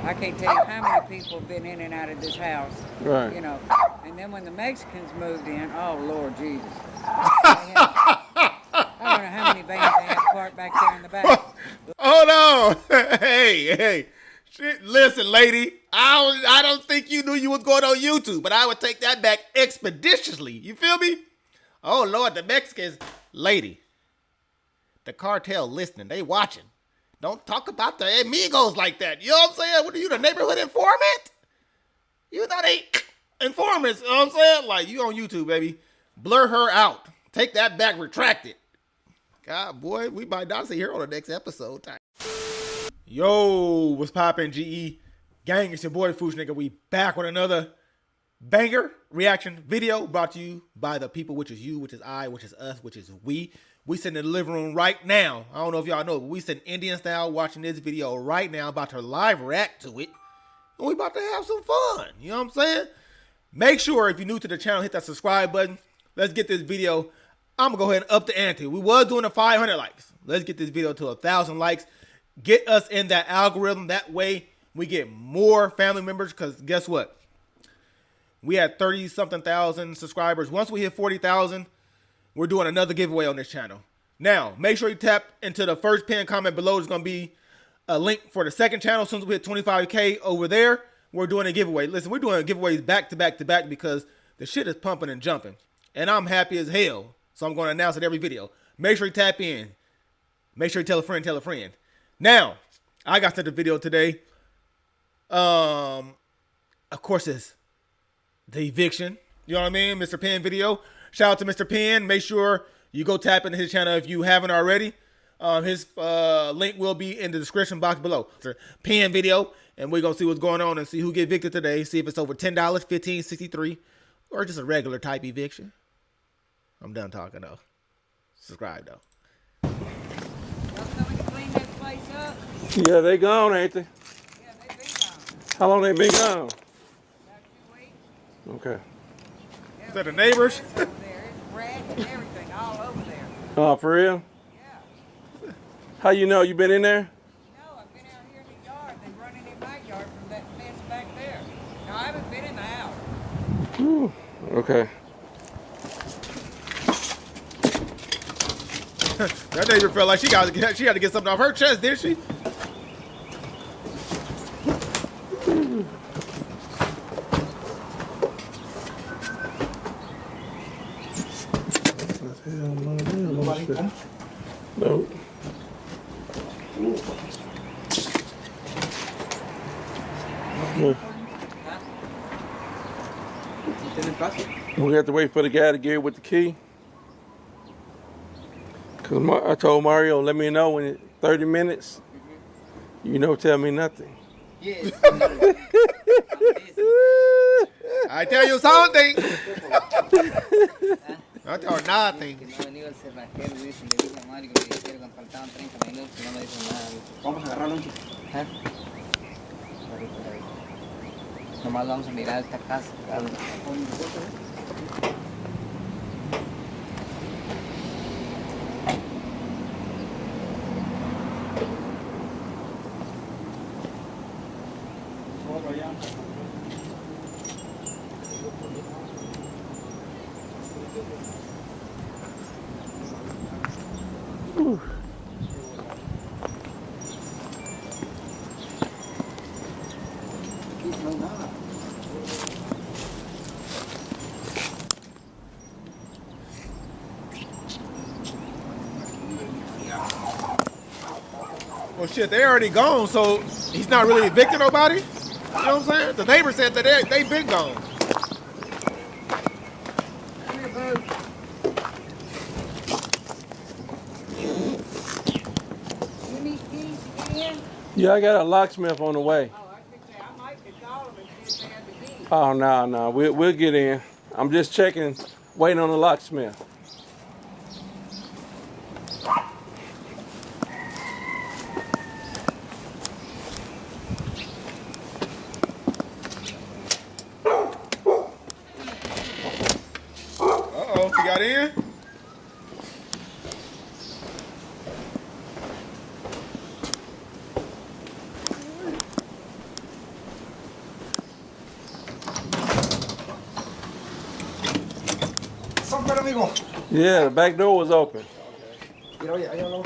I can't tell you how many people have been in and out of this house. Right. You know. And then when the Mexicans moved in, oh Lord Jesus. I don't know how many vans they have parked back there in the back. Hold on. Hey. Shit, listen, lady. I don't think you knew you was going on YouTube, but I would take that back expeditiously. You feel me? Oh, Lord, the Mexicans. Lady, the cartel listening. They watching. Don't talk about the amigos like that. You know what I'm saying? What are you, the neighborhood informant? You know they informants. You know what I'm saying? Like, you on YouTube, baby. Blur her out. Take that back. Retract it. God, boy, we might not see her on the next episode. Yo, what's poppin', GE? Gang, it's your boy, Foosh Nigga. We back with another banger reaction video brought to you by the people, which is you, which is I, which is us, which is we. We sitting in the living room right now. I don't know if y'all know, but we sitting Indian style watching this video right now, about to live react to it. And we about to have some fun. You know what I'm saying? Make sure, if you're new to the channel, hit that subscribe button. Let's get this video. I'm going to go ahead and up the ante. We was doing a 500 likes. Let's get this video to 1,000 likes. Get us in that algorithm. That way, we get more family members. Because guess what? We had 30-something thousand subscribers. Once we hit 40,000, we're doing another giveaway on this channel. Now, make sure you tap into the first pinned comment below. There's going to be a link for the second channel. As soon as we hit 25K over there, we're doing a giveaway. Listen, we're doing giveaways back to back to back because the shit is pumping and jumping. And I'm happy as hell. So I'm going to announce it every video. Make sure you tap in. Make sure you tell a friend, tell a friend. Now, I got to the video today. Of course, it's the eviction. You know what I mean? Mr. Penn video. Shout out to Mr. Penn. Make sure you go tap into his channel if you haven't already. His link will be in the description box below. It's a Penn video. And we're going to see what's going on and see who get evicted today. See if it's over $10, $15, $63, or just a regular type eviction. I'm done talking, though. Subscribe, though. Y'all coming to clean this place up? Yeah, they gone, ain't they? Yeah, they been gone. How long they been gone? About 2 weeks. Okay. Yeah, Is that the neighbors? over there. It's rats and everything all over there. Oh, for real? Yeah. How you know? You been in there? No, I've been out here in the yard. They're running in my yard from that fence back there. No, I haven't been in the house. Ooh, okay. That neighbor felt like she had to get something off her chest, didn't she? No. We have to wait for the guy to get here with the key. Cause I told Mario, let me know in 30 minutes. You know, tell me nothing. Yes. I tell you something. I tell her nothing. Que no ha venido el cerrajero, dice, le dije a Mario que me dijera cuando faltaban 30 minutos y no me dijo nada. Vamos a agarrarlo. ¿Eh? Nomás vamos a mirar esta casa. Well, shit, they already gone, so he's not really evicting nobody. You know what I'm saying? The neighbor said that they been gone. Come here, boo. You need keys to get in? Yeah, I got a locksmith on the way. Oh, I think I might could call them and see if they have the key. Oh, no, we'll get in. I'm just checking, waiting on the locksmith. Uh-oh, you got in? afuera, amigo. Yeah, the back door was open. Mira, oye, allá no.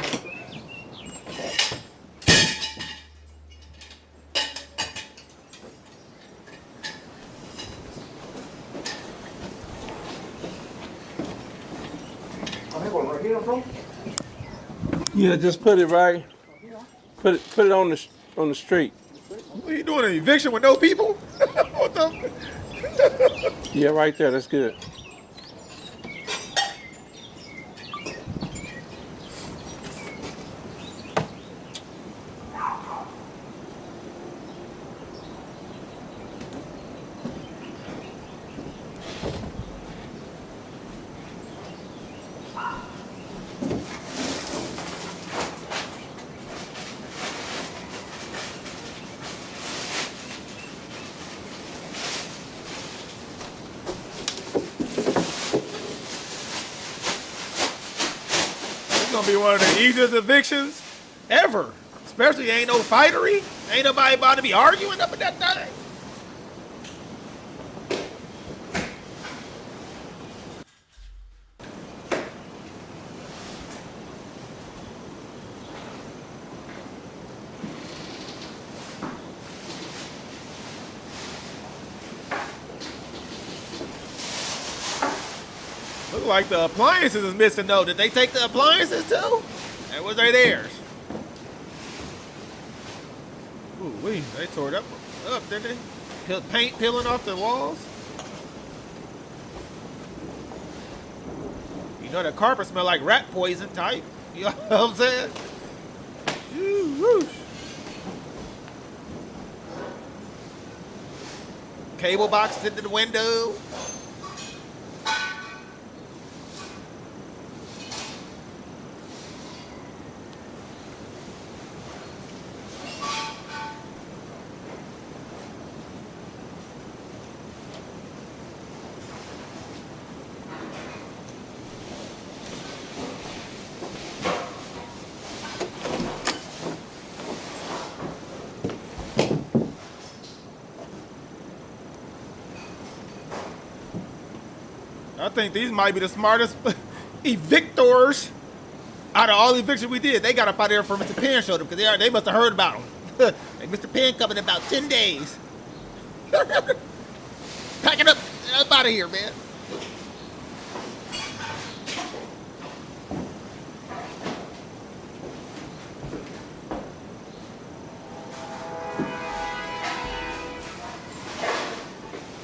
Amigo, ¿no aquí no son? Yeah, just put it right. Put it on the street. What are you doing? An eviction with no people? What the? Yeah, right there. That's good. It's gonna be one of the easiest evictions ever. Especially ain't no fightery. Ain't nobody about to be arguing up at that thing. Look like the appliances is missing though. Did they take the appliances too? And was they theirs? Ooh, they tore it up, didn't they? Paint peeling off the walls. You know the carpet smell like rat poison type. You know what I'm saying? Whoosh. Cable box into the window. I think these might be the smartest evictors out of all the evictions we did. They got up out there before Mr. Penn showed them because they must have heard about them. Like Mr. Penn coming in about 10 days. Pack it up out of here, man.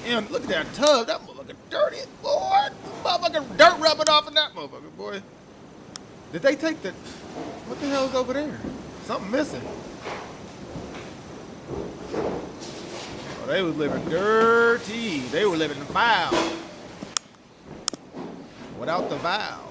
And look at that tub. That motherfucker dirty, boy. Motherfucker dirt rubbing off in that motherfucker, boy. Did they take the... What the hell's over there? Something missing. Oh, they was living dirty. They were living foul. Without the vow.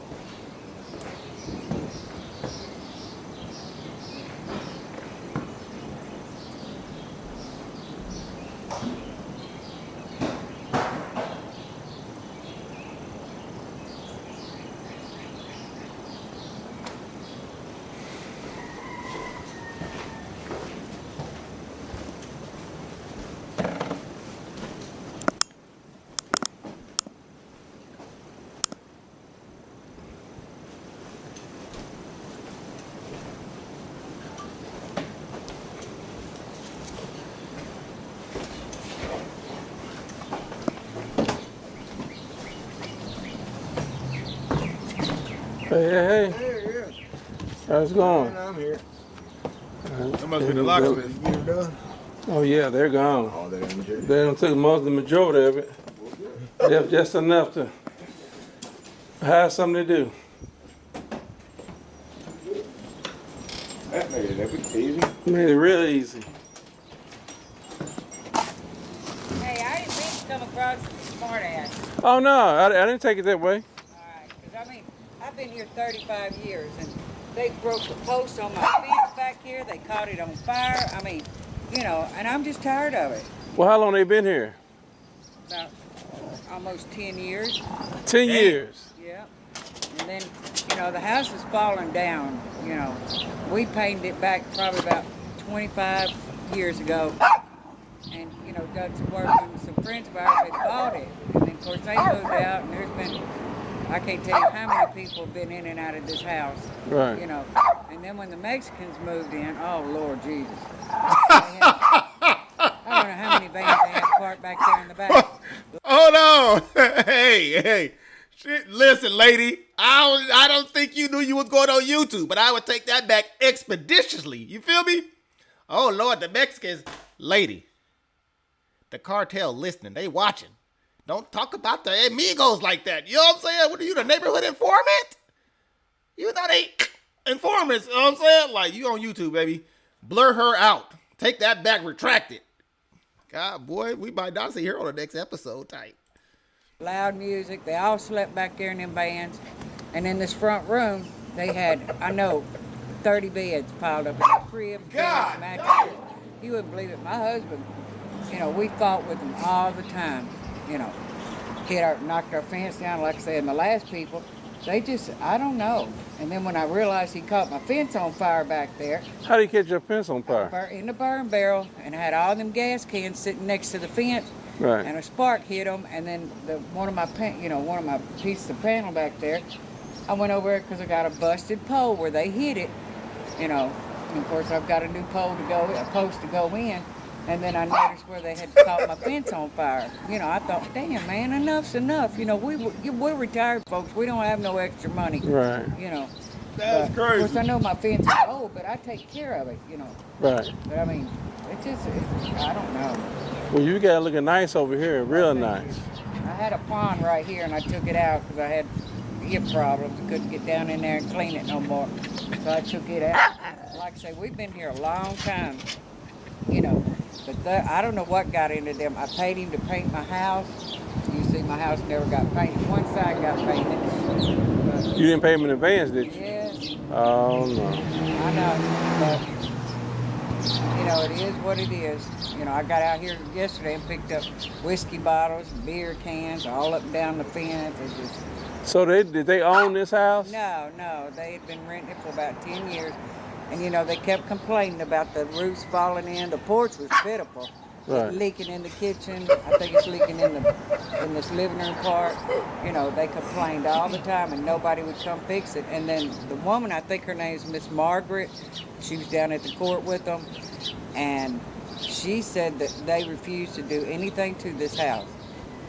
Hey. Yeah. How's it going? I'm here. That must be the locksmith. You're done? Oh yeah, they're gone. Oh, they're in jail. They done took the majority of it. They have just enough to have something to do. That made it easy. Made it real easy. Hey, I didn't mean to come across as a smart ass. Oh no, I didn't take it that way. Alright, because I mean, I've been here 35 years and they broke the post on my fence back here. They caught it on fire. I mean, you know, and I'm just tired of it. Well, how long they been here? About almost 10 years. 10 years. Yeah. And then, you know, the house is falling down, you know. We painted it back probably about 25 years ago. And, you know, done some work and some friends of ours had bought it. And then, of course, they moved out and there's been I can't tell you how many people have been in and out of this house. Right. You know, and then when the Mexicans moved in, oh Lord Jesus. I don't know how many vans they had parked back there in the back. Hold on. Hey. Shit, listen, lady. I don't think you knew you was going on YouTube, but I would take that back expeditiously. You feel me? Oh Lord, the Mexicans, lady. The cartel listening, they watching. Don't talk about the amigos like that. You know what I'm saying? What are you, the neighborhood informant? You know they informants. You know what I'm saying? Like, you on YouTube, baby. Blur her out. Take that back, retract it. God, boy, we might not see her on the next episode type. Loud music. They all slept back there in them vans. And in this front room, they had, 30 beds piled up in the crib. God, mattresses. You wouldn't believe it. My husband, we fought with them all the time. Knocked our fence down, like I said. And the last people, they just, I don't know. And then when I realized he caught my fence on fire back there. How do you catch your fence on fire? In the burn barrel, and I had all them gas cans sitting next to the fence. Right. And a spark hit them, and then one of my pieces of panel back there, I went over there because I got a busted pole where they hit it, And of course I've got a new post to go in, and then I noticed where they had caught my fence on fire. I thought, damn man, enough's enough. We're retired folks. We don't have no extra money. Right. That's crazy. Of course I know my fence is old, but I take care of it. Right. But I mean, I don't know. Well, you got looking nice over here, real nice. I had a pond right here, and I took it out because I had hip problems. I couldn't get down in there and clean it no more. So I took it out. Like I say, we've been here a long time, But I don't know what got into them. I paid him to paint my house. You see, my house never got painted. One side got painted. But, You didn't pay him in advance, did you? yes, Oh, no. I know. But, it is what it is. I got out here yesterday and picked up whiskey bottles, beer cans, all up and down the fence. It just... So did they own this house? No. They had been renting it for about 10 years. And, they kept complaining about the roofs falling in. The porch was pitiful. Right. Leaking in the kitchen. I think it's leaking in this living room part. They complained all the time, and nobody would come fix it. And then the woman, I think her name is Miss Margaret, she was down at the court with them, and she said that they refused to do anything to this house.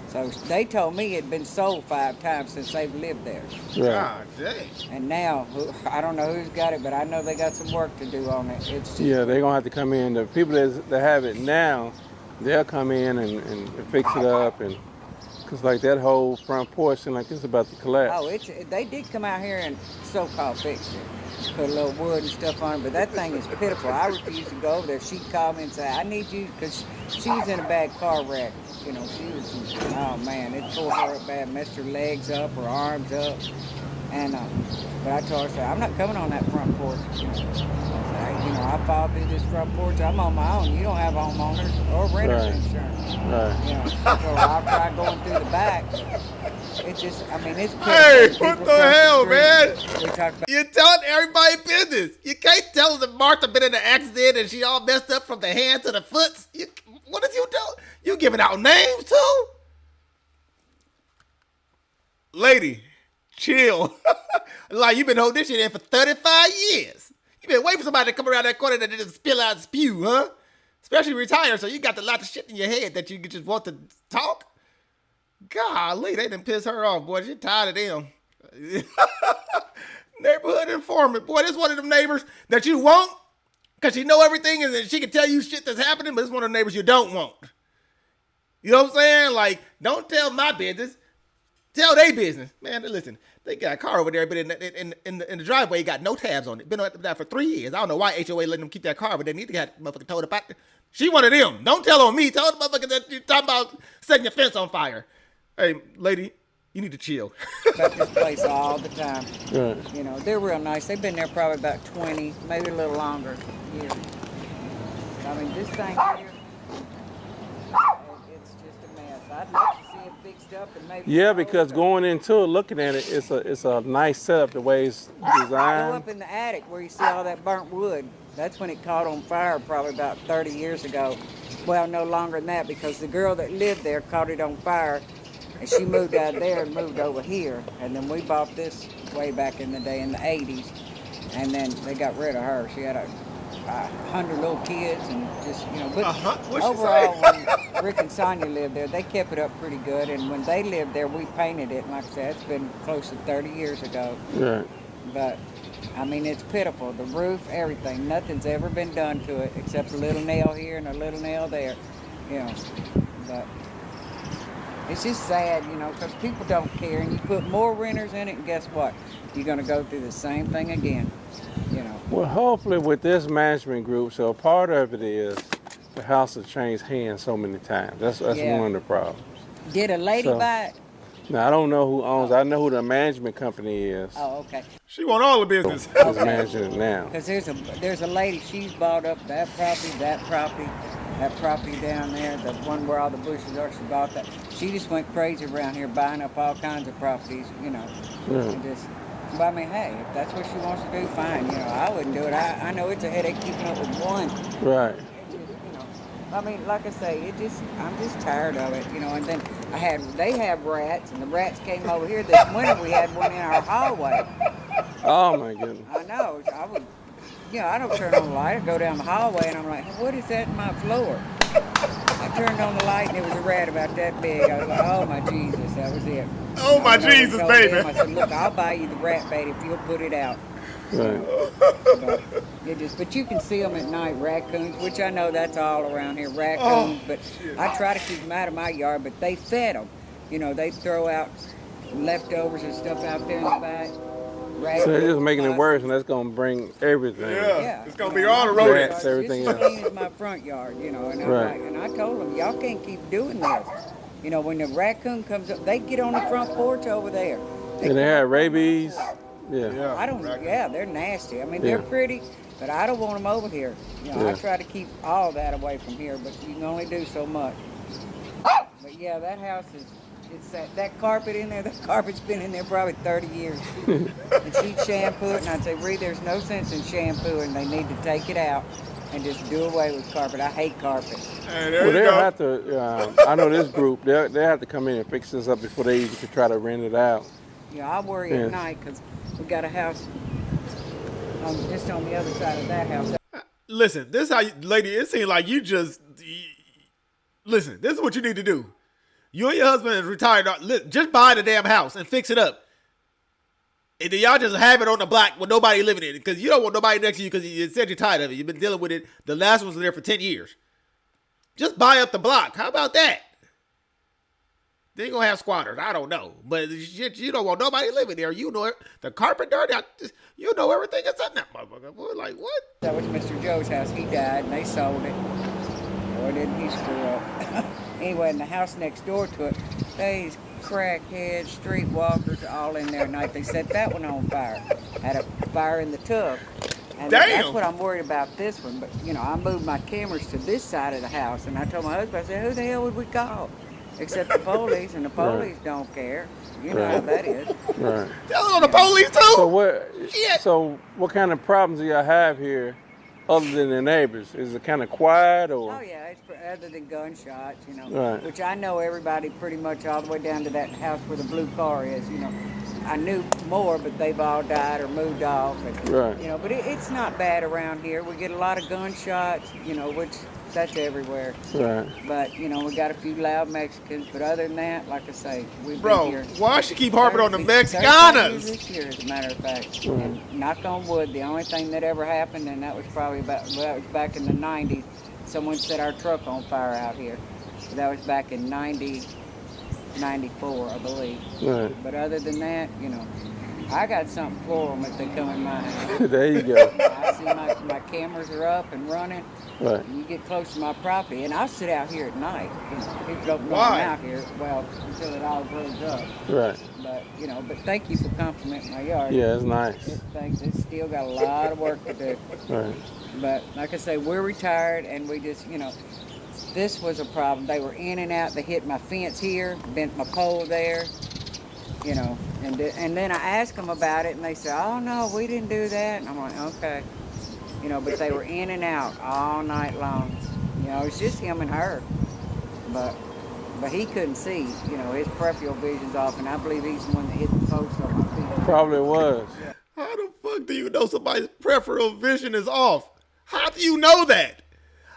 So they told me it had been sold 5 times since they've lived there. Right. God dang. And now, I don't know who's got it, but I know they got some work to do on it. It's just, Yeah, they're going to have to come in. The people that have it now, they'll come in and fix it up. And because like that whole front porch seems like it's about to collapse. Oh, they did come out here and so-called fix it. Put a little wood and stuff on it, but that thing is pitiful. I refused to go over there. She'd call me and say, I need you, because she was in a bad car wreck. She was, oh man, it tore her up bad, messed her legs up, her arms up. And, but I told her, I said, I'm not coming on that front porch. I said, I fall through this front porch, I'm on my own. You don't have homeowners or renter's insurance. Right. So I'll try going through the back. It's just, it's pitiful. Hey, People what the across hell, street, man? We talk about, You're telling everybody business. You can't tell that Martha been in an accident and she all messed up from the hand to the foot. What did you do? You giving out names too? Lady, chill. Like you been holding this shit in for 35 years. You been waiting for somebody to come around that corner that just spill out and spew, huh? Especially retired, so you got a lot of shit in your head that you just want to talk. Golly, they done piss her off, boy. She tired of them. Neighborhood informant. Boy, this one of them neighbors that you want because she know everything and then she can tell you shit that's happening, but it's one of the neighbors you don't want. You know what I'm saying? Like, don't tell my business. Tell their business. Man, listen, they got a car over there, but in the driveway, got no tabs on it. Been on that for 3 years. I don't know why HOA letting them keep that car, but they need to get motherfucker told about it. She one of them. Don't tell on me. Tell the motherfucker that you're talking about setting your fence on fire. Hey, lady, you need to chill. about this place all the time. Right. They're real nice. They've been there probably about 20, maybe a little longer years. This thing here, it's just a mess. I'd like to see it fixed up and maybe... Yeah, because going into it, looking at it, it's a nice setup the way it's Go designed. up in the attic where you see all that burnt wood. That's when it caught on fire probably about 30 years ago. Well, no longer than that because the girl that lived there caught it on fire And she moved out there and moved over here. And then we bought this way back in the day in the 80s. And then they got rid of her. She had 100 little kids and just, but What'd she overall, say? when Rick and Sonia lived there, they kept it up pretty good. And when they lived there, we painted it. And like I said, it's been close to 30 years ago. Right. But, I mean, it's pitiful. The roof, everything. Nothing's ever been done to it except a little nail here and a little nail there, But it's just sad, because people don't care. And you put more renters in it, and guess what? You're going to go through the same thing again, Well, hopefully with this management group, so part of it is the house has changed hands so many times. That's Yeah. one of the problems. Did a lady So- buy it? Now, I don't know who owns it. I know who the management company is. Oh, okay. She want all the business. Who's managing it now. Because there's a lady, she's bought up that property down there, the one where all the bushes are, she bought that. She just went crazy around here buying up all kinds of properties, and just, but I mean, hey, if that's what she wants to do, fine, I wouldn't do it. I know it's a headache keeping up with one. Right. It just, I mean, like I say, I'm just tired of it, and then they have rats, and the rats came over here this winter. We had one in our hallway. Oh, my goodness. I know. I don't turn on the light. I go down the hallway and I'm like, what is that in my floor? I turned on the light and it was a rat about that big. I was like, oh my Jesus, that was it. Oh my Jesus, baby. I said, look, I'll buy you the rat bait if you'll put it out. Right. But you can see them at night, raccoons, which I know that's all around here, raccoons. But I try to keep them out of my yard, but they fed them. They throw out leftovers and stuff out there in the back. So they're just making it worse, and that's going to bring everything. Yeah. It's gonna be all the rodents. Rats, everything This else. is my front yard, and I'm Right. like, and I told them, y'all can't keep doing this. When the raccoon comes up, they get on the front porch over there. And they have rabies. Yeah. Yeah. I don't. raccoons. Yeah, they're nasty. I mean, they're Yeah. pretty, but I don't want them over here. I Yeah. try to keep all that away from here, but you can only do so much. But yeah, that house is. It's that carpet in there. That carpet's been in there probably 30 years. And she'd shampoo it, and I'd say, Ree, there's no sense in shampooing. They need to take it out and just do away with carpet. I hate carpet. Hey, there Well, you they'll go. have to, I know this group, they'll have to come in and fix this up before they even could try to rent it out. I worry Yeah. at night because we got a house just on the other side of that house. Listen, this is how lady, it seems like listen, this is what you need to do. You and your husband is retired. Just buy the damn house and fix it up. And then y'all just have it on the block with nobody living in it. Because you don't want nobody next to you because you said you're tired of it. You've been dealing with it. The last one was there for 10 years. Just buy up the block. How about that? They ain't gonna have squatters. I don't know. But shit, you don't want nobody living there. You know it. The carpet dirty. You know everything that's in that motherfucker. Boy, like, what? That was Mr. Joe's house. He died and they sold it. Boy, didn't he screw up. Anyway, in the house next door to it, these crackheads, streetwalkers, all in there at night. They set that one on fire. Had a fire in the tub. And Damn. that's what I'm worried about this one. But, I moved my cameras to this side of the house. And I told my husband, I said, who the hell would we call? Except the police. And the police don't care. You know how that is. Right. Tell on the police too. So what kind of problems do y'all have here other than the neighbors? Is it kind of quiet or? Oh yeah, it's other than gunshots, Right. which I know everybody pretty much all the way down to that house where the blue car is, I knew more, but they've all died or moved off. And, Right. But it's not bad around here. We get a lot of gunshots, which that's everywhere. Right. But, we got a few loud Mexicans. But other than that, like I say, we've Bro, been here. why she keep harping on the 30 years Mexicanas? this year, as a matter of fact. And knock on wood, the only thing that ever happened, and that was probably that was back in the 90s, someone set our truck on fire out here. That was back in 94, I believe. Right. But other than that, I got something for them if they come in my house. There you go. I see my cameras are up and running. Right. And you get close to my property, and I'll sit out here at night. People don't know Why? I'm out here. Well, until it all grows up. Right. But but thank you for complimenting my yard. Yeah, it's nice. It's still got a lot of work to do. Right. But like I say, we're retired, and we just this was a problem. They were in and out. They hit my fence here, bent my pole there. And then I asked them about it, and they said, "Oh no, we didn't do that." And I'm like, "Okay." But they were in and out all night long. It's just him and her. But but he couldn't see. You know, his peripheral vision's off, and I believe he's the one that hit the post on my feet. Probably was. How the fuck do you know somebody's peripheral vision is off? How do you know that?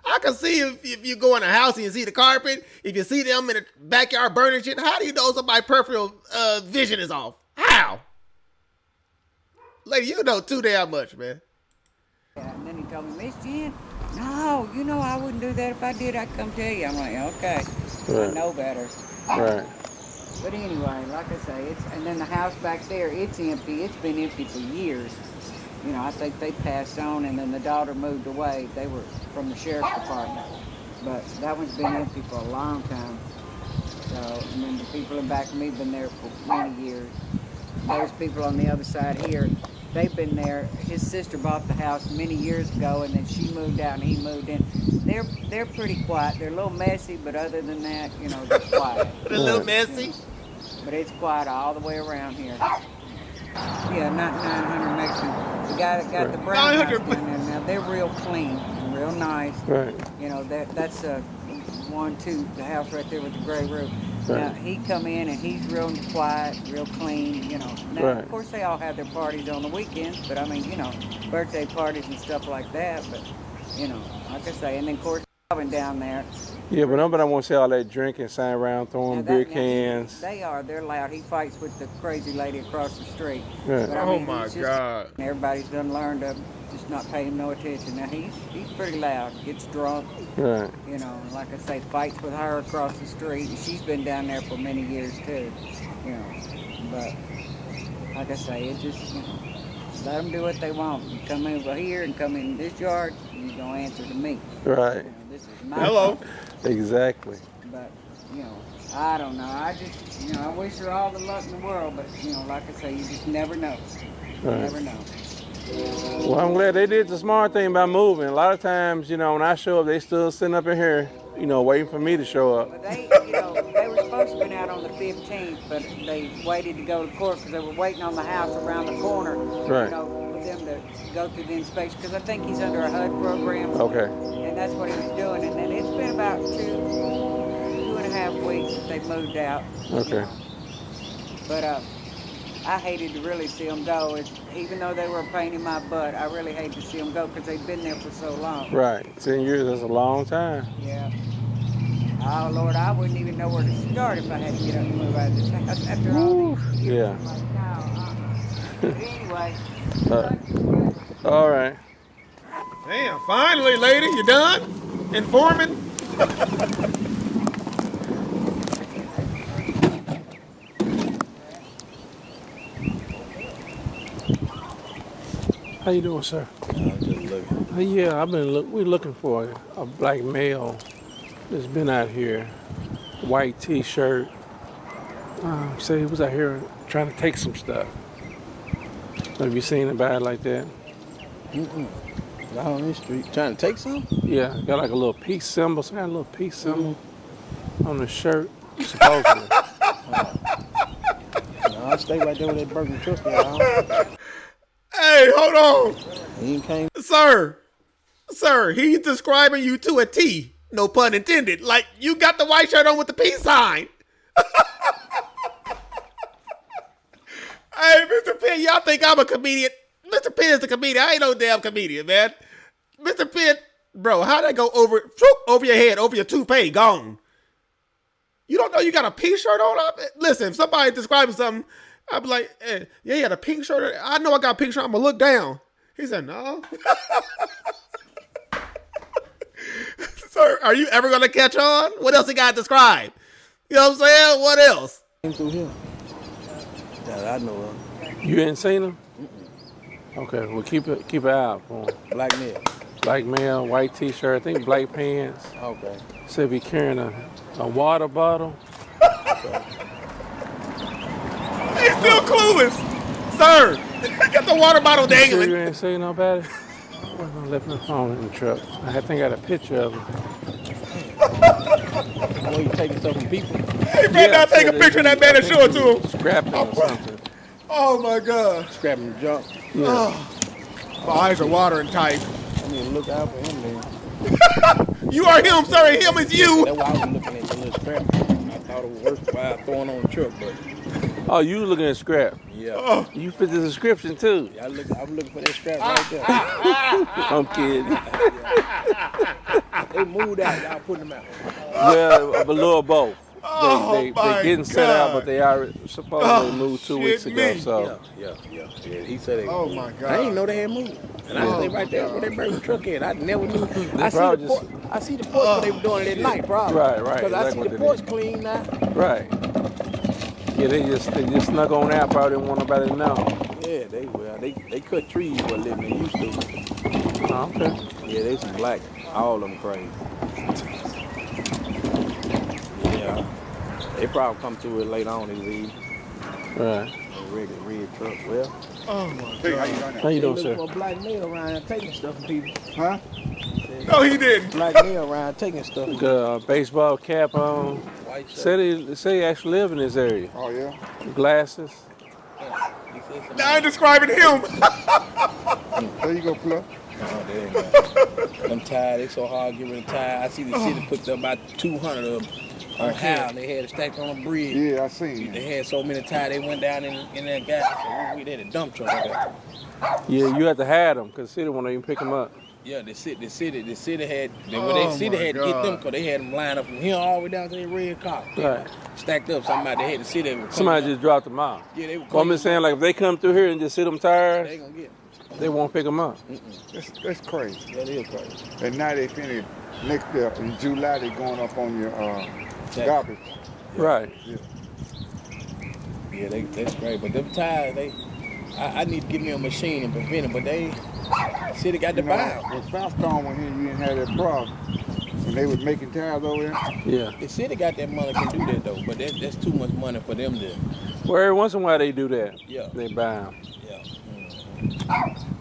I can see if you go in a house and you see the carpet, if you see them in the backyard burning shit, how do you know somebody's peripheral vision is off? How? Lady, you know too damn much, man. Yeah, and then he told me, Miss Jen, no, you know I wouldn't do that. If I did, I'd come tell you. I'm like, okay, I know better. Right. But anyway, like I say, and then the house back there, it's empty. It's been empty for years. You know, I think they passed on, and then the daughter moved away. They were from the sheriff's department. But that one's been empty for a long time. So, and then the people in back of me have been there for many years. Those people on the other side here, they've been there. His sister bought the house many years ago, and then she moved out and he moved in. They're pretty quiet. They're a little messy, but other than that, you know, they're quiet. A little messy. But it's quiet all the way around here. Yeah, not 900 Mexican. The guy that got the brown house down there, now they're real clean and real nice. Right. You know, that's the house right there with the gray roof. Right. Now, he come in and he's real quiet, real clean, you know. Now, Right. of course, they all have their parties on the weekends, but I mean, you know, birthday parties and stuff like that. But, you know, like I say, and then, of course, Calvin down there. Yeah, but nobody want to see all that drinking, sign around, throwing beer cans. They're loud. He fights with the crazy lady across the street. Right. But, I Oh mean, my he's just- God. Everybody's done learned to just not pay him no attention. Now he's pretty loud. Gets drunk. Right. You know, and like I say, fights with her across the street. And she's been down there for many years too. You know, but like I say, it just, you know, let them do what they want. You come over here and come in this yard, you're gonna answer to me. Right. You know, this is my Hello. Exactly. But, you know, I don't know. I just, you know, I wish her all the luck in the world, but, you know, like I say, you just never know. You Right. never know. Well, I'm glad they did the smart thing by moving. A lot of times, you know, when I show up, they still sitting up in here, you know, waiting for me to show up. But they, you know, they were supposed to have been out on the 15th, but they waited to go to court because they were waiting on the house around the corner, Right. you know, for them to go through the inspection, because I think he's under a HUD program. Okay. And that's what he was doing. And then it's been about two and a half weeks that they moved out. Okay. But I hated to really see them go. Even though they were a pain in my butt, I really hate to see them go because they've been there for so long. Right. 10 years, that's a long time. Yeah. Oh, Lord, I wouldn't even know where to start if I had to get up and move out of this house after all these years. Yeah. I'm like, no, But anyway, All right. Damn, finally, lady, you done? Informant? How you doing, sir? I'm just looking. Yeah, we're looking for a black male that's been out here, white T-shirt. Say he was out here trying to take some stuff. Have you seen anybody like that? Not on this street. Trying to take some? Yeah, got like a little peace symbol, some kind of little peace symbol on the shirt, supposedly. No, I stay right there with that burger truck there. Hey, hold on. He ain't came. Sir, he's describing you to a T. No pun intended. Like, you got the white shirt on with the peace sign. Hey, Mr. Penn, y'all think I'm a comedian? Mr. Penn is the comedian. I ain't no damn comedian, man. Mr. Penn, bro, how'd that go over your head, over your toupee, gone? You don't know you got a pink shirt on? Listen, if somebody describing something, I'd be like, yeah, you had a pink shirt. I know I got a pink shirt. I'm going to look down. He said, no. Sir, are you ever going to catch on? What else he got to describe? You know what I'm saying? What else? Came through here. That I know of. You ain't seen him? Okay, well keep an eye out for him. Black male. Black male, white T-shirt, I think black pants. Okay. Said be carrying a water bottle. He's still clueless. Sir, get the water bottle Sure dangling. you ain't seen nobody? I wasn't left my phone in the truck. I think I got a picture of him. I know you taking stuff from people. He better not take a picture of that man and show it to him. Scrapping or something. Oh, my God. Scrapping the junk. Yeah. My eyes are watering tight. I need to look out for him, man. You are him, sir, and him is you. That's why I was looking at the little scrap. all the work while throwing on the truck, but Oh, you looking at scrap? yeah. You fit the description too. I'm looking for that strap right there. I'm kidding. They moved out, y'all putting them out. Well, a little both. Oh, They my getting set out, but God. they are supposedly Oh, moved 2 shit weeks ago. me. So Yeah. He said they. Oh my God. I didn't know they had moved. And I stay right there where they bring the truck in. I never knew. I see probably the port. I see the porch, but they were doing it at night, probably. Right, Because I see exactly the what porch they clean now. right. Yeah, they just snuck on out. Probably didn't want nobody to know. Yeah, they cut trees where living they used to. Oh, okay. Yeah, they some black. All of them crazy. Yeah. They probably come through it later on and leave. Right. Red truck. Well, Oh my Hey, how God. you doing? How you they doing, look sir? for a black male around here taking stuff from people. Huh? No, he didn't. Black male around taking stuff from people. The baseball cap on. White shirt. Say he actually live in this area. Oh, yeah? Glasses. Now I'm describing him. There you go, Pluck. Oh, damn, man. Them tires, they so hard getting rid of tires. I see the city put up about 200 of them on how they had it stacked on a bridge. Yeah, I seen They it. had so many tires, they went down in that gas. So we had a dump truck out there. Yeah, you have to have them because the city won't even pick them up. Yeah, the city had, they Oh, had to get them God. because they had them lined up from here all the way down to the red car. Right. Stacked up. Somebody, they had the city. Somebody just dropped them off. Yeah, they were Well, I'm just saying, like, if they come through here and just sit them they tires, ain't gonna get them. they won't pick them up. That's crazy. That is crazy. And now they finished next year in July. They going up on your garbage. Right. Yeah, that's great. But them tires, I need to give me a machine and prevent it, but city got to You know, buy 'em. when Firestorm went here, you didn't have that problem. When they was making tires over there. Yeah. The city got that money can do that though, but that's too much money for them to. Well, every once in a while they do that. Yeah. They buy them. Yeah.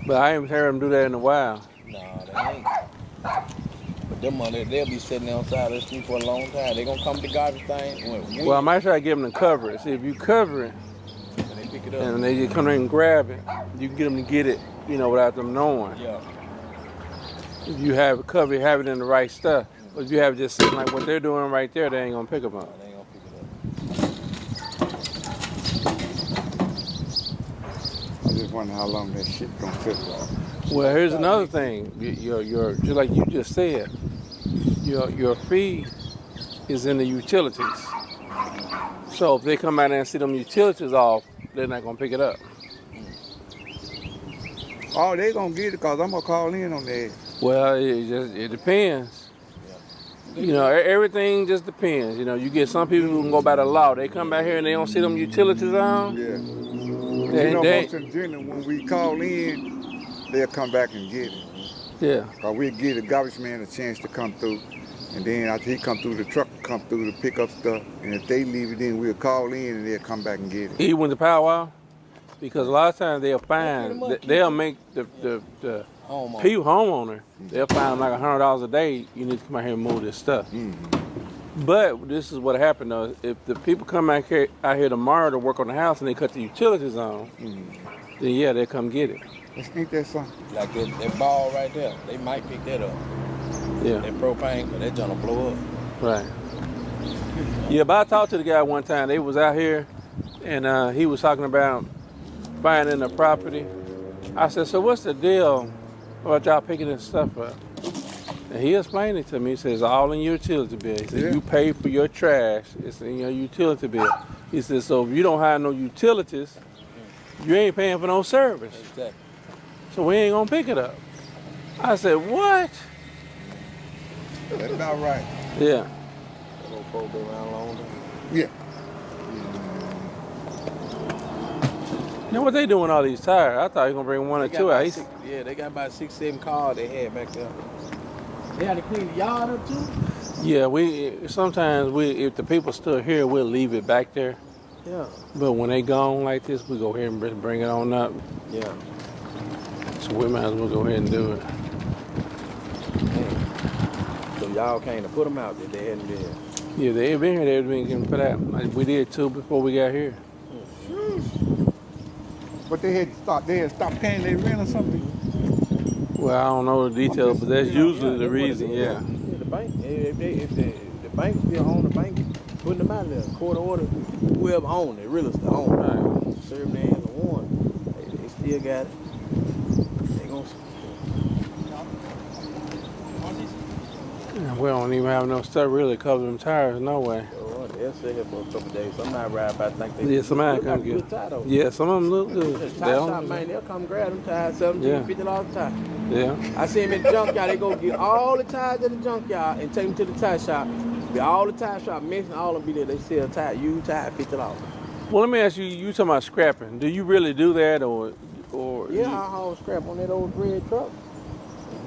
But I ain't heard them do that in a while. Nah, they ain't. But them money, they'll be sitting there on the side of the street for a long time. They gonna come to the garbage thing Well, I might try to get them to cover it. See, if you cover it when they pick it up. and they just come in and grab it, you can get them to get it, without them knowing. Yeah. If you have it covered, you have it in the right stuff. But if you have it just sitting like what they're doing right there, they ain't gonna pick them up. They ain't gonna pick it up. I just wonder how long that shit gonna sit for. Well, here's another thing. Your just like you just said, your fee is in the utilities. So if they come out and see them utilities off, they're not gonna pick it up. Oh, they gonna get it because I'm gonna call in on that. Well, it depends. Everything just depends. You get some people who can go by the law. They come back here and they don't see them utilities on. Yeah. They- they- Most in general, when we call in, they'll come back and get it. Yeah. Cause we give the garbage man a chance to come through, and then after he come through, the truck will come through to pick up stuff. And if they leave it, then we'll call in and they'll come back and get it. Even with the powwow, because a lot of times they'll find they'll make the homeowner they'll find like $100 a day. You need to come out here and move this stuff. But this is what happened though. If the people come out here tomorrow to work on the house and they cut the utilities on, then yeah, they'll come get it. Ain't that something? Like that ball right there, they might pick that up. Yeah. That propane, but that gonna blow up. Right. Yeah, but I talked to the guy one time. They was out here, and he was talking about finding the property. I said, so what's the deal about y'all picking this stuff up? And he explained it to me. He says, all in your utility bill. He said, you pay for your trash. It's in your utility bill. He said, so if you don't have no utilities, you ain't paying for no service. Exactly. So we ain't gonna pick it up. I said, what? That's about right. Yeah. That little folk been around long. Yeah. Now what they doing all these tires? I thought he was gonna bring one or two out. Yeah, they got about 6, 7 cars they had back there. They had to clean the yard up too? Yeah, sometimes if the people still here, we'll leave it back there. Yeah. But when they gone like this, we go ahead and bring it on up. Yeah. So we might as well go ahead and do it. Man. So y'all came to put them out that they hadn't been. Yeah, they've been here. They've been getting put out. Like we did too before we got here. But they had stopped paying their rent or something. Well, I don't know the details, but that's usually the reason. Yeah. The bank, if the bank still own the bank, putting them out there. Court order, whoever owned it, real estate owned it. Serve their as a warrant. They still got it. They gonna. Yeah, we don't even have no stuff really cover them tires, no way. Oh, they'll sit here for a couple days. Somebody ride by, think they. Yeah, somebody come good get. tie, though. Yeah, some of them look good. The They tie shop, don't- man, they'll come grab them tires, $17, $50 a tire. Yeah. I see them in the junkyard. They go get all the tires at the junkyard and take them to the tire shop. Be all the tire shop mixing all of them be there. They sell tire, used tire, $50. Well, let me ask you. You talking about scrapping? Do you really do that, or Yeah, I haul scrap on that old red truck.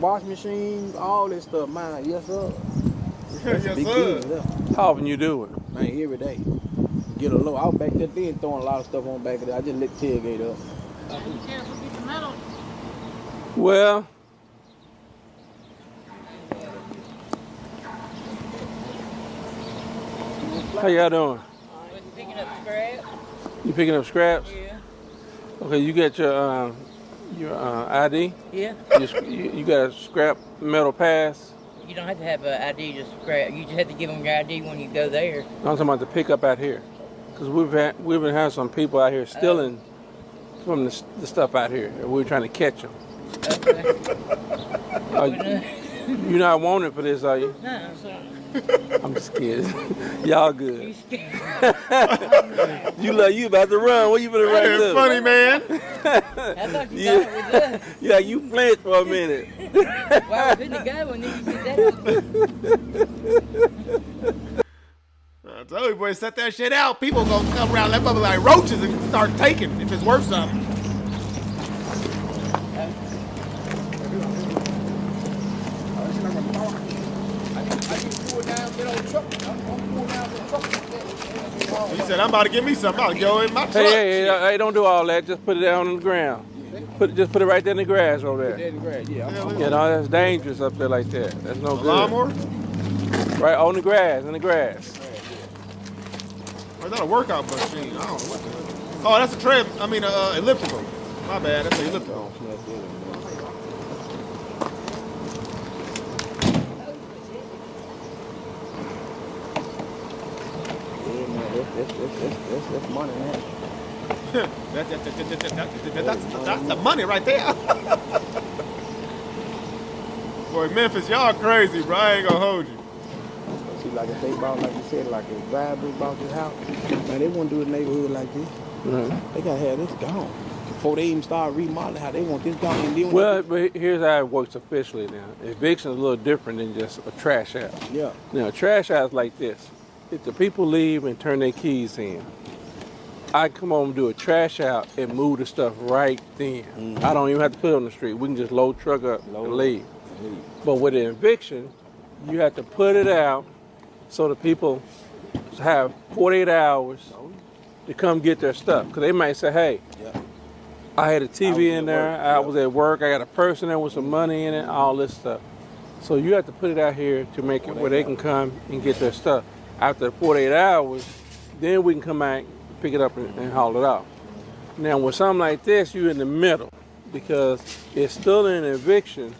Wash machine, all this stuff, mine. Yes, sir. That's a Yes, big sir. business there. how often you do it? Man, every day. Get a load. I was back there then throwing a lot of stuff on back of there. I just lit the tailgate up. Well, how y'all doing? Picking up scrap. You picking up scraps? Yeah. Okay, you got your ID. Yeah. You got a scrap metal pass. You don't have to have an ID to scrap. You just have to give them your ID when you go there. I'm talking about the pickup out here, because we've been having some people out here stealing from the stuff out here. And we're trying to catch them. Okay. You're not wanted for this, are you? No, I'm sorry. I'm just kidding. Y'all You good. scared? You about to run. What you gonna run It's to? funny, man. I thought you Yeah. thought it was us. Yeah, you flinched for a minute. Why we couldn't go and then you said that? I told you, boy, set that shit out. People gonna come around that mother like roaches and start taking if it's worth something. He said, I'm about to get me something. I'm about to go in my truck. Hey, don't do all that. Just put it down on the ground. Just put it right there in the grass over there. Yeah, You know, that's dangerous up there like that. That's no good. Lawnmower? Right on the grass, in the grass. Or is that a workout machine? I don't know what the hell. Oh, that's a tread. I mean, elliptical. My bad. That's an elliptical. That's money, man. That's the money right there. Boy, Memphis, y'all crazy, bro. I ain't gonna hold you. See, like if they bought, like you said, like if Vibe bought this house, man, they wouldn't do a neighborhood like this. Mhm. They gotta have this gone before they even start remodeling. How they want this gone? And then Well, but here's how it works officially now. Eviction is a little different than just a trash out. yeah, Now, a trash out is like this. If the people leave and turn their keys in, I come home and do a trash out and move the stuff right then. Mhm. I don't even have to put it on the street. We can just load truck up Load and up. leave. But with an eviction, you have to put it out so the people have 48 hours to come get their stuff. Because they might say, hey, yeah. I had a TV in there, work, I yeah. was at work, I got a person there with some money in it, all this stuff. So you have to put it out here to make it where they can come and get their stuff. After the 48 hours, then we can come back, pick it up and haul it off. Now with something like this, you're in the middle because it's still an eviction,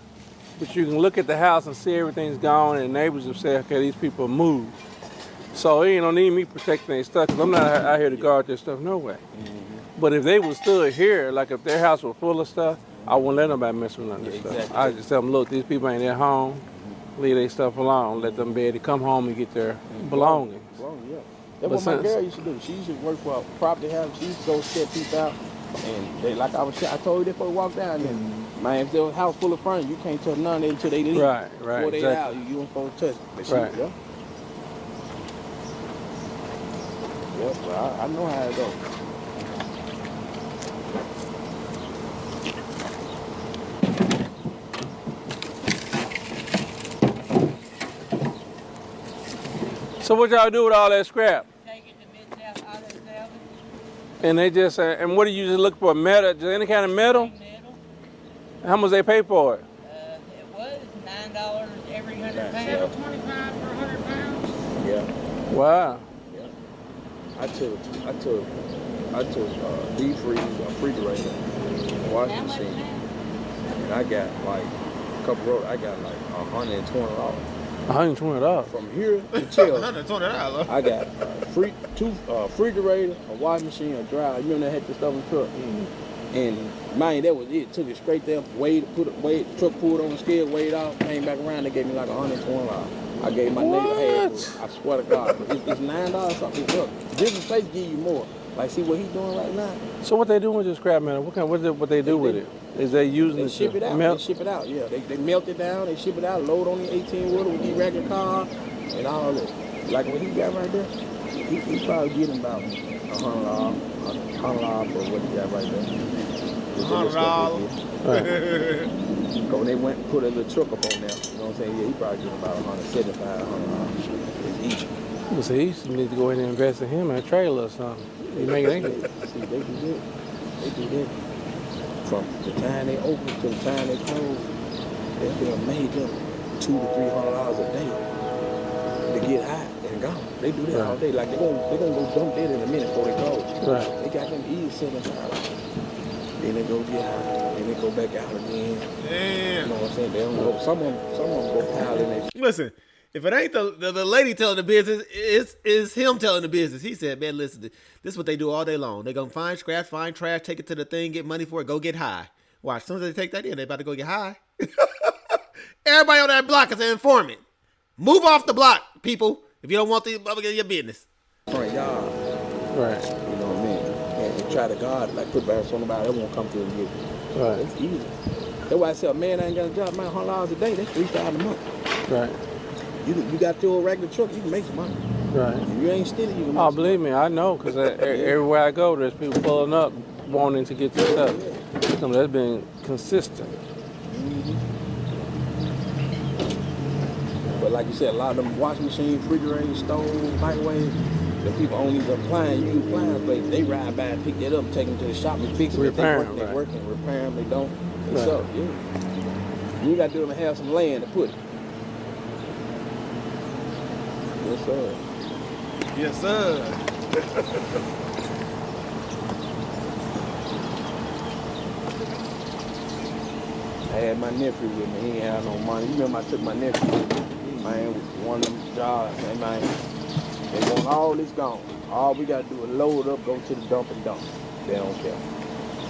but you can look at the house and see everything's gone and neighbors have said, okay, these people moved. So it ain't no need me protecting their stuff because I'm not out here to guard their stuff no way. But if they were still here, like if their house was full of stuff, I wouldn't let nobody mess with none of this stuff. exactly. I just tell them, look, these people ain't at home. Leave their stuff alone. Let them be able to come home and get their belongings. Yeah. That's But what my since- girl used to do. She used to work for a property house. She used to go set people out. And they, like I told you before we walked down there, man, if there was a house full of furniture, you can't touch none of it until they leave. Right, Before they exactly. out, you weren't supposed to touch it. But she, Right. yeah. Yep, well, I know how it goes. So what y'all do with all that scrap? Take it to Mid-South Auto Salvage, And they just, and what do you just look for? Metal, just any kind of metal? metal. How much they pay for it? It was $9 every 100 That's pounds. it. 25 for 100 pounds. Yeah. Wow. I took deep freeze, a refrigerator, washing How much machine, now? and I got like a couple road. I got like $120. $120. From here to Chelsea. $120. I got two refrigerator, a washing machine, a dryer. You know that had the stuff in the truck. And man, that was it. Took it straight there, truck pulled on the scale, weighed off, came back around. They gave me like $120. I gave my neighbor half. I swear to God, it's $9 something. Look, different place give you more. Like, see what he's doing right now. So what they do with this scrap metal? What they do with it? Is they using They it ship it to out. melt? They ship it out. Yeah, they melt it down. They ship it out. Load on the 18-wheeler with the regular car and all that. Like what he got right there, he probably getting about $100 for what he got right there. $100. So when they went and put a little truck up on there, you know what I'm saying? Yeah, he probably getting about $175 each. Well, see, you need to go ahead and invest in him in a trailer or something. You make it. See, they do that. They do that. From the time they open to the time they close, they'll make up $200 to $300 a day to get high and gone. They do that all day. Like they gonna go dump that in a minute before they close. Right. They got them easy $7. Then they go get high. Then they go back out again. Damn. You know what I'm saying? They don't go. Some of them go pile in their. Listen, if it ain't the lady telling the business, it's him telling the business. He said, man, listen, this is what they do all day long. They gonna find scraps, find trash, take it to the thing, get money for it, go get high. Watch, as soon as they take that in, they about to go get high. Everybody on that block is an informant. Move off the block, people, if you don't want to get your business. Front yard. Right. You know what I mean? And they try to guard, like put back on nobody that won't come through and get it. Right. It's easy. That's why I say a man ain't got a job, man, $100 a day, that's $3,000 a month. Right. You got your regular truck, you can make some money. Right. If you ain't stealing, you can make Oh, some believe me, I know, because everywhere I go, there's people pulling up, wanting to get the stuff. So that's been consistent. But like you said, a lot of them washing machines, refrigerators, stoves, microwaves, the people own these appliances, but they ride by and pick that up, take them to the shop and fix it. Repair them, They right. working, repair them, they don't. They Right. suck, yeah. You got to do them and have some land to put it. Yes, sir. Yes, sir. I had my nephew with me. He ain't had no money. You remember I took my nephew with me? Man, one of them jobs, man. They want all this gone. All we got to do is load up, go to the dump and dump. They don't care.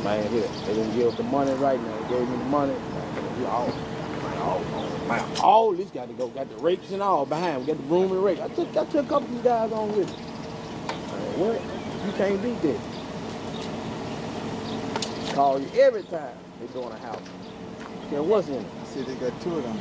Man, here, they didn't give us the money right now. They gave me the money. All this got to go. Got the rakes and all behind. We got the broom and rake. I took a couple of these guys on with me. Man, what? You can't beat that. Call you every time they doing a house. Yeah, what's in it? See, they got two of them.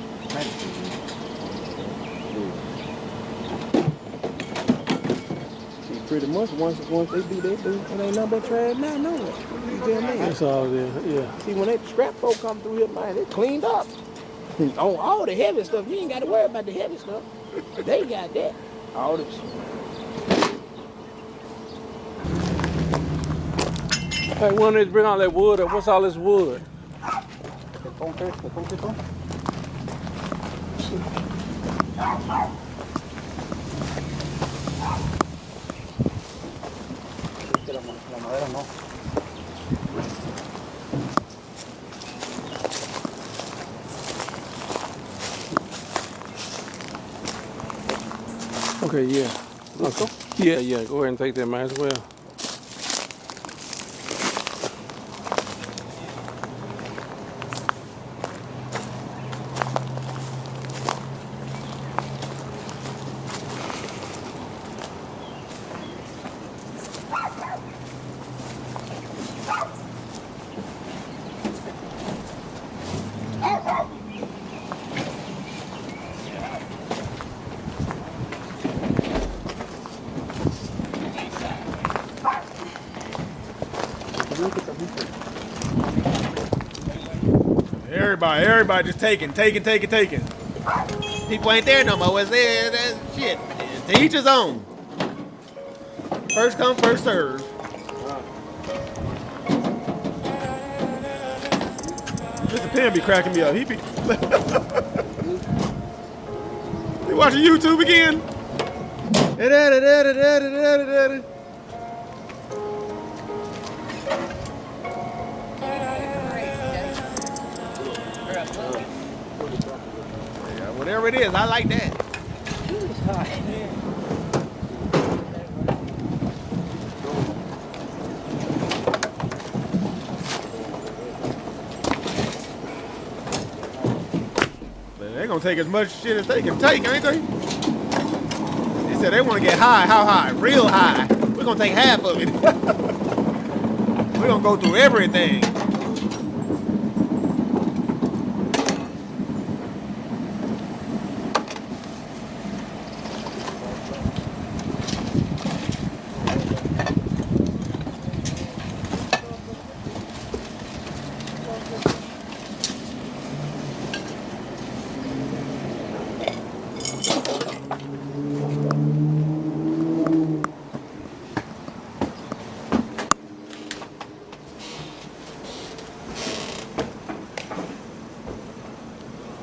See, pretty much once they do that, it ain't nothing but trash now, no. You tell me. That's all it is, yeah. See, when that scrap folk come through here, man, they cleaned up. On all the heavy stuff, you ain't got to worry about the heavy stuff. They got that. All this. Hey, when they bring all that wood up, what's all this wood? La madera no. Okay, yeah. Okay. Yeah, go ahead and take that, might as well. Everybody just taking. People ain't there no more. It's there, shit. To each his own. First come, first serve. Mr. Penn be cracking me up. He be. You watching YouTube again? Whatever it is, I like that. Man, they gonna take as much shit as they can take, ain't they? They said they want to get high. How high? Real high. We're gonna take half of it. We're gonna go through everything.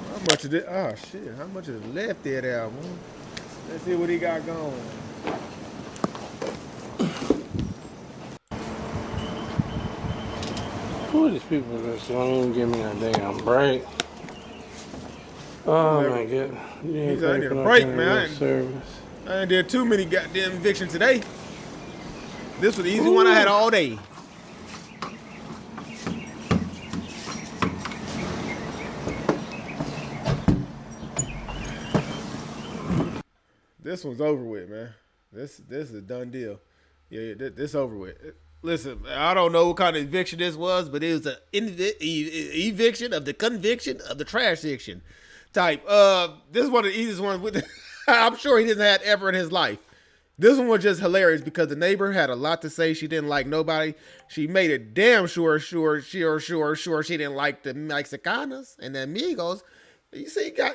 How much of it? Oh shit! How much is left there, there, man? Let's see what he got going. Who are these people that don't even give me a damn break? Oh my god. You He ain't said, I paying need for a no break, kind of man. real service. I ain't did too many goddamn evictions today. This was the easy one I had all day. This one's over with, man. This is a done deal. Yeah, this over with. Listen, I don't know what kind of eviction this was, but it was an eviction of the conviction of the trash eviction type. This is one of the easiest ones. With I'm sure he didn't have ever in his life. This one was just hilarious because the neighbor had a lot to say. She didn't like nobody. She made it damn sure she didn't like the Mexicanos and the amigos. You see, how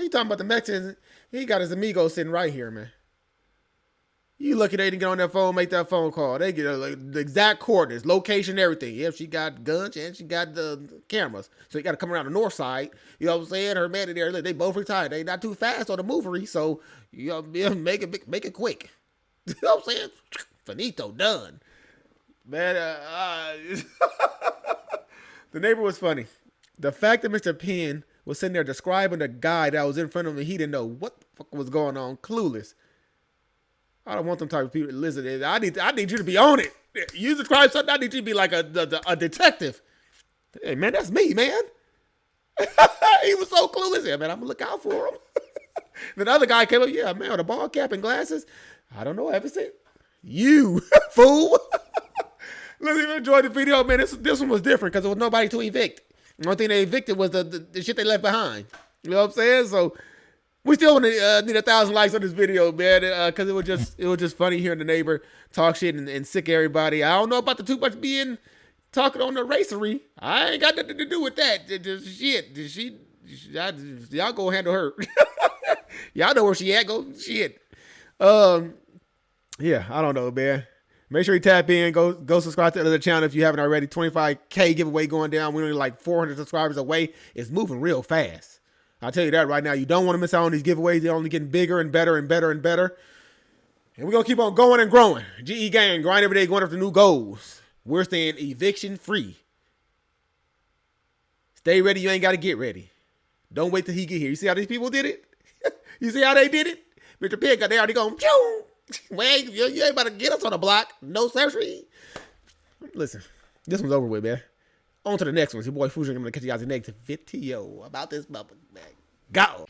you talking about the Mexicans? He got his amigos sitting right here, man. You lucky they didn't get on that phone, make that phone call. They get the exact coordinates, location, everything. Yep, she got guns and she got the cameras. So you got to come around the north side. You know what I'm saying? Her man in there, look, they both retired. They not too fast on the movery, so you know, make it quick. You know what I'm saying? Finito, done. Man, the neighbor was funny. The fact that Mr. Penn was sitting there describing the guy that was in front of him, he didn't know what the fuck was going on, clueless. I don't want them type of people to listen. I need you to be on it. You describe something, I need you to be like a detective. Hey, man, that's me, man. He was so clueless. Yeah, man, I'm going to look out for him. Then the other guy came up, yeah, man, with a ball cap and glasses. I don't know, ever seen you, fool. Let's even enjoy the video, man. This one was different because there was nobody to evict. The only thing they evicted was the shit they left behind. You know what I'm saying? So we still need 1,000 likes on this video, man, because it was just funny hearing the neighbor talk shit and sick everybody. I don't know about the too much being talking on the racery. I ain't got nothing to do with that. Shit, y'all go handle her. Y'all know where she at. Go shit. Yeah, I don't know, man. Make sure you tap in. Go subscribe to the other channel if you haven't already. 25K giveaway going down. We're only like 400 subscribers away. It's moving real fast. I'll tell you that right now. You don't want to miss out on these giveaways. They're only getting bigger and better and better and better. And we're going to keep on going and growing. GE Gang, grind every day, going after new goals. We're staying eviction free. Stay ready. You ain't got to get ready. Don't wait till he get here. You see how these people did it? You see how they did it? Mr. Pig got there already going, pew! Well, you ain't about to get us on the block. No surgery. Listen, this one's over with, man. On to the next one. It's your boy Fusion. I'm going to catch you guys in the next video about this bubble, man. Go.